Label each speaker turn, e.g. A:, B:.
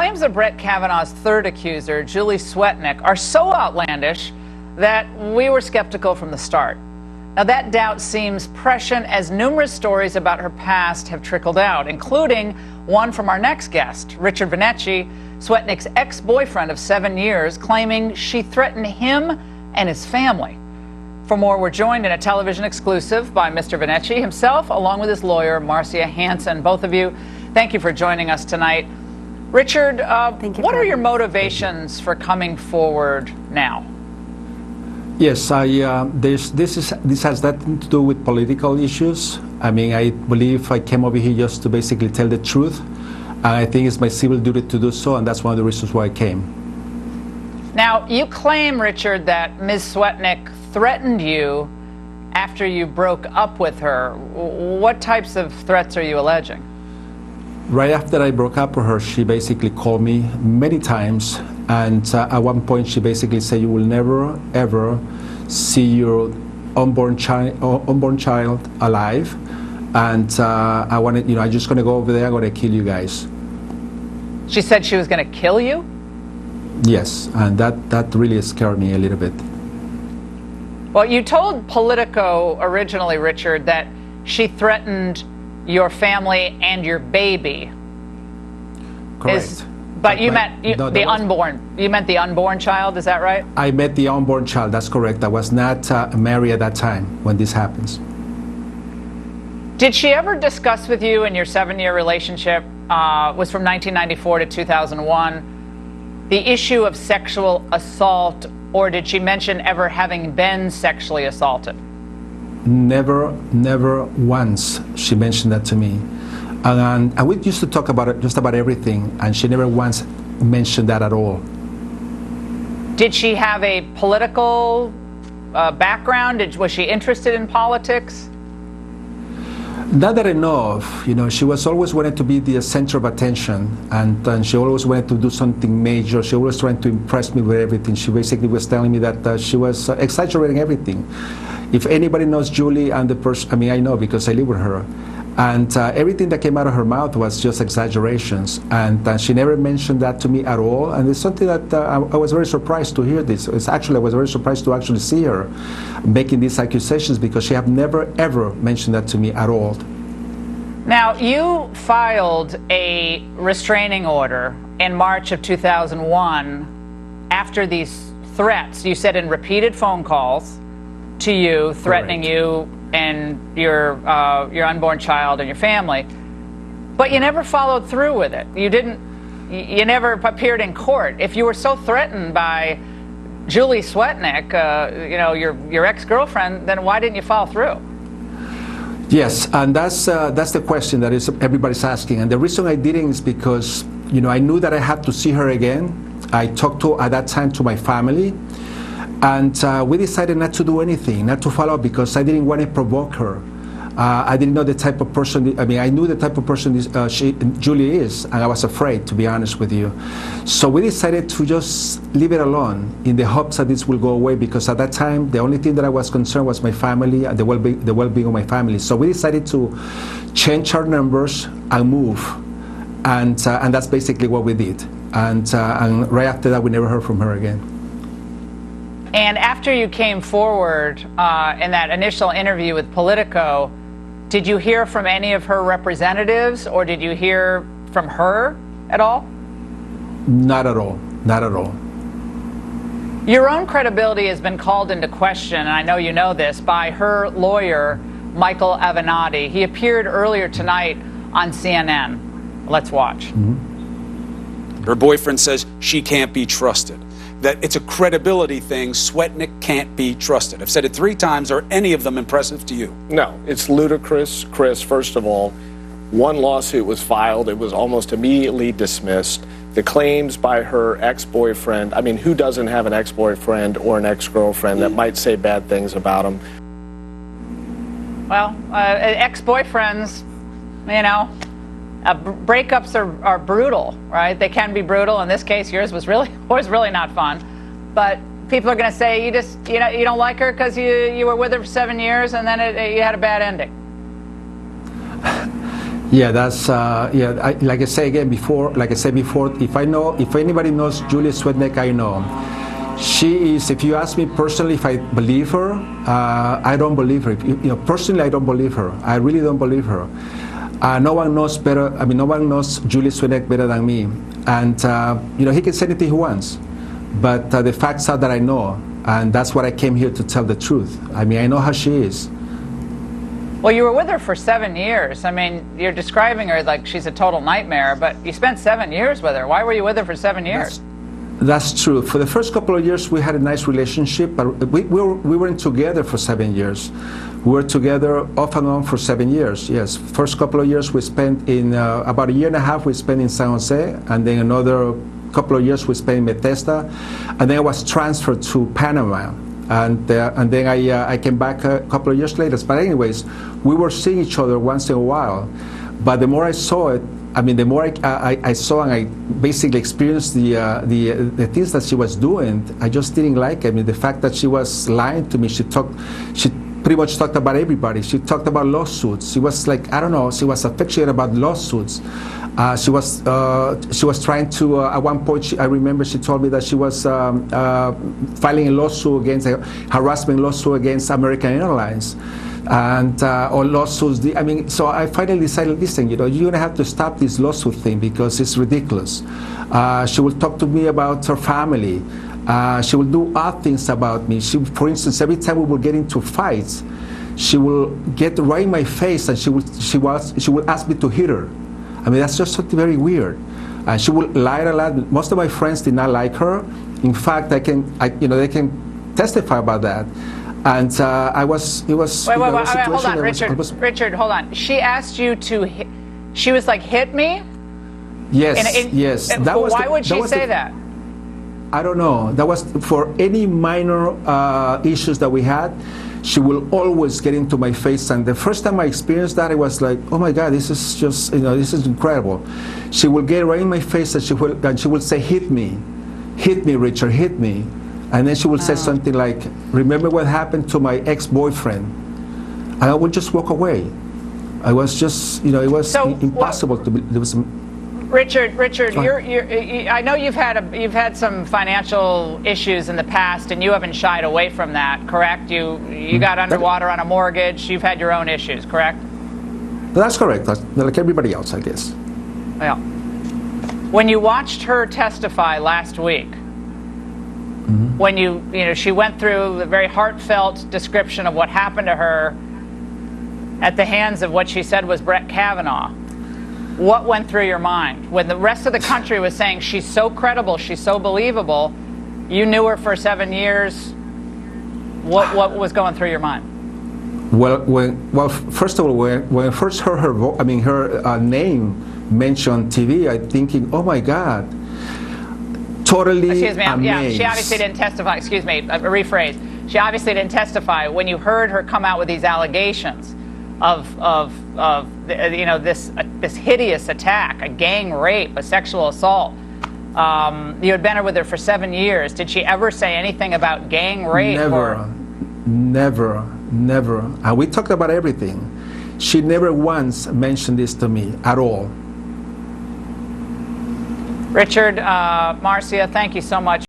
A: claims of Brett Kavanaugh's third accuser, Julie Swetnick, are so outlandish that we were skeptical from the start. Now, that doubt seems prescient as numerous stories about her past have trickled out, including one from our next guest, Richard Venecci, Swetnick's ex-boyfriend of 7 years, claiming she threatened him and his family. For more, we're joined in a television exclusive by Mr. Venecci himself, along with his lawyer, Marcia Hansen. Both of you, thank you for joining us tonight. Richard, what are your motivations for coming forward now?
B: Yes, this has nothing to do with political issues. I mean, I believe I came over here just to basically tell the truth. I think it's my civil duty to do so, and that's one of the reasons why I came.
A: Now, you claim, Richard, that Ms. Swetnick threatened you after you broke up with her. What types of threats are you alleging?
B: Right after I broke up with her, she basically called me many times, and at one point she basically said, "You will never, ever see your unborn child alive, and I'm just going to go over there, I'm going to kill you guys."
A: She said she was going to kill you?
B: Yes, and that really scared me a little bit.
A: Well, you told Politico originally, Richard, that she threatened your family and your baby.
B: Correct.
A: But you meant the unborn. You meant the unborn child, is that right?
B: I met the unborn child, that's correct. I was not married at that time when this happens.
A: Did she ever discuss with you in your 7-year relationship, was from 1994 to 2001, the issue of sexual assault, or did she mention ever having been sexually assaulted?
B: Never once she mentioned that to me. And we used to talk about it, just about everything, and she never once mentioned that at all.
A: Did she have a political background? Was she interested in politics?
B: Not that I know of. You know, she was always wanted to be the center of attention, and she always wanted to do something major. She always trying to impress me with everything. She basically was telling me that she was exaggerating everything. If anybody knows Julie and the person, I mean, I know because I live with her. And everything that came out of her mouth was just exaggerations. And she never mentioned that to me at all. And it's something that I was very surprised to hear this. I was very surprised to actually see her making these accusations, because she have never, ever mentioned that to me at all.
A: Now, you filed a restraining order in March of 2001 after these threats. You said in repeated phone calls to you, threatening
B: Correct.
A: you and your unborn child and your family, but you never followed through with it. You never appeared in court. If you were so threatened by Julie Swetnick, your ex-girlfriend, then why didn't you follow through?
B: Yes, and that's the question that everybody's asking. And the reason I didn't is because, I knew that I had to see her again. I talked at that time to my family. And we decided not to do anything, not to follow up, because I didn't want to provoke her. I didn't know the type of person, I knew the type of person Julie is, and I was afraid, to be honest with you. So we decided to just leave it alone in the hopes that this will go away, because at that time, the only thing that I was concerned was my family and the well-being of my family. So we decided to change our numbers and move. And that's basically what we did. And right after that, we never heard from her again.
A: And after you came forward in that initial interview with Politico, did you hear from any of her representatives, or did you hear from her at all?
B: Not at all. Not at all.
A: Your own credibility has been called into question, and I know you know this, by her lawyer, Michael Avenatti. He appeared earlier tonight on CNN. Let's watch.
B: Mm-hmm.
C: Her boyfriend says she can't be trusted, that it's a credibility thing. Swetnick can't be trusted. I've said it 3 times. Are any of them impressive to you?
D: No, it's ludicrous, Chris. First of all, one lawsuit was filed. It was almost immediately dismissed. The claims by her ex-boyfriend, I mean, who doesn't have an ex-boyfriend or an ex-girlfriend that might say bad things about him?
A: Well, ex-boyfriends, breakups are brutal, right? They can be brutal. In this case, yours was really not fun. But people are going to say you don't like her because you were with her for 7 years and then you had a bad ending.
B: Yeah, that's like I say again before, like I said before, if anybody knows Julie Swetnick, I know. She is. If you ask me personally, if I believe her, I don't believe her. Personally, I don't believe her. I really don't believe her. No one knows better. I mean, no one knows Julie Swetnick better than me. And he can say anything he wants, but the facts are that I know, and that's what I came here to tell the truth. I mean, I know how she is.
A: Well, you were with her for 7 years. I mean, you're describing her like she's a total nightmare, but you spent 7 years with her. Why were you with her for 7 years?
B: That's true. For the first couple of years, we had a nice relationship, but we weren't together for 7 years. We were together off and on for 7 years, yes. First couple of years we spent in, about a year and a half we spent in San Jose, and then another couple of years we spent in Bethesda, and then I was transferred to Panama. And then I came back a couple of years later. But anyways, we were seeing each other once in a while. But the more I saw it, I mean, the more I saw and I basically experienced the things that she was doing, I just didn't like it. I mean, the fact that she was lying to me, she pretty much talked about everybody. She talked about lawsuits. She was like, I don't know, she was affectionate about lawsuits. She was trying to, at one point, I remember she told me that she was filing a lawsuit against, a harassment lawsuit against American Airlines. And or lawsuits. I mean, so I finally decided, listen, you're gonna have to stop this lawsuit thing because it's ridiculous. She will talk to me about her family. She will do odd things about me. For instance, every time we will get into fights, she will get right in my face and she will ask me to hit her. I mean, that's just something very weird. She will lie a lot. Most of my friends did not like her. In fact, they can testify about that. And Wait,
A: hold on, Richard, hold on. She asked you to hit, she was like, hit me?
B: Yes, yes.
A: Why would she say that?
B: I don't know. That was for any minor issues that we had. She will always get into my face, and the first time I experienced that, it was like, oh my God, this is just, this is incredible. She will get right in my face, and she will say, hit me, Richard, hit me. And then she would say something like, remember what happened to my ex-boyfriend? And I would just walk away. I was just, it was impossible to believe. There was
A: Richard, I know you've had some financial issues in the past, and you haven't shied away from that, correct? You got underwater on a mortgage. You've had your own issues, correct?
B: That's correct. That's like everybody else, I guess.
A: Well, when you watched her testify last week, when she went through a very heartfelt description of what happened to her at the hands of what she said was Brett Kavanaugh, what went through your mind? When the rest of the country was saying she's so credible, she's so believable, you knew her for 7 years, what was going through your mind?
B: Well, first of all, when I first heard her name mentioned on TV, I'm thinking, oh my God. Totally amazed.
A: Yeah, she obviously didn't testify. Excuse me, rephrase. She obviously didn't testify. When you heard her come out with these allegations of this hideous attack, a gang rape, a sexual assault, you had been with her for 7 years. Did she ever say anything about gang rape?
B: Never. And we talked about everything. She never once mentioned this to me at all.
A: Richard, Marcia, thank you so much.